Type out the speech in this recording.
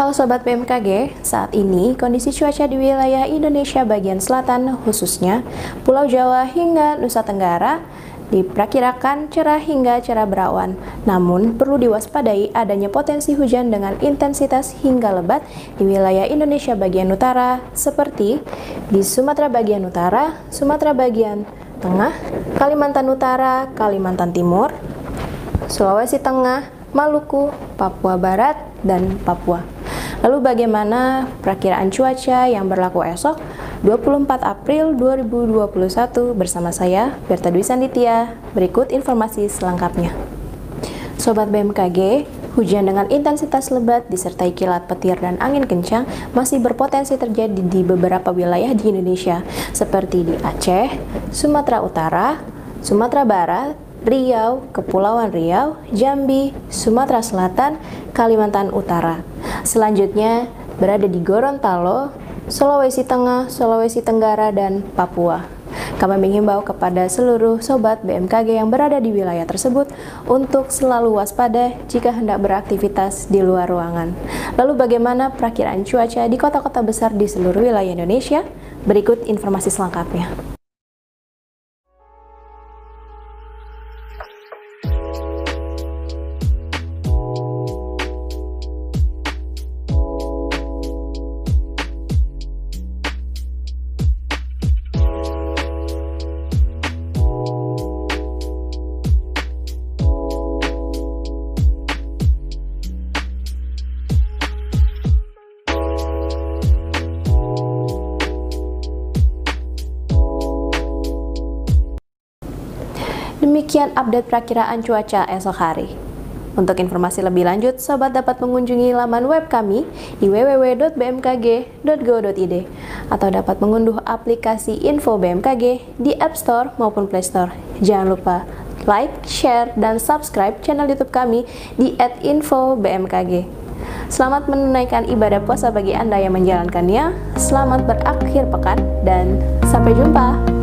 Halo Sobat BMKG, saat ini kondisi cuaca di wilayah Indonesia bagian selatan khususnya Pulau Jawa hingga Nusa Tenggara diperkirakan cerah hingga cerah berawan. Namun perlu diwaspadai adanya potensi hujan dengan intensitas hingga lebat di wilayah Indonesia bagian utara seperti di Sumatera bagian utara, Sumatera bagian tengah, Kalimantan Utara, Kalimantan Timur, Sulawesi Tengah, Maluku, Papua Barat, dan Papua. Lalu bagaimana perakiraan cuaca yang berlaku esok 24 April 2021 bersama saya, Berta Dwi Sanditya. Berikut informasi selengkapnya. Sobat BMKG, hujan dengan intensitas lebat disertai kilat petir dan angin kencang masih berpotensi terjadi di beberapa wilayah di Indonesia seperti di Aceh, Sumatera Utara, Sumatera Barat, Riau, Kepulauan Riau, Jambi, Sumatera Selatan, Kalimantan Utara. Selanjutnya berada di Gorontalo, Sulawesi Tengah, Sulawesi Tenggara, dan Papua. Kami menghimbau kepada seluruh sobat BMKG yang berada di wilayah tersebut untuk selalu waspada jika hendak beraktivitas di luar ruangan. Lalu bagaimana perakiraan cuaca di kota-kota besar di seluruh wilayah Indonesia? Berikut informasi selengkapnya. Demikian update perakiraan cuaca esok hari. Untuk informasi lebih lanjut, sobat dapat mengunjungi laman web kami di www.bmkg.go.id atau dapat mengunduh aplikasi Info BMKG di App Store maupun Play Store. Jangan lupa like, share, dan subscribe channel YouTube kami di @infobmkg. Selamat menunaikan ibadah puasa bagi Anda yang menjalankannya. Selamat berakhir pekan dan sampai jumpa.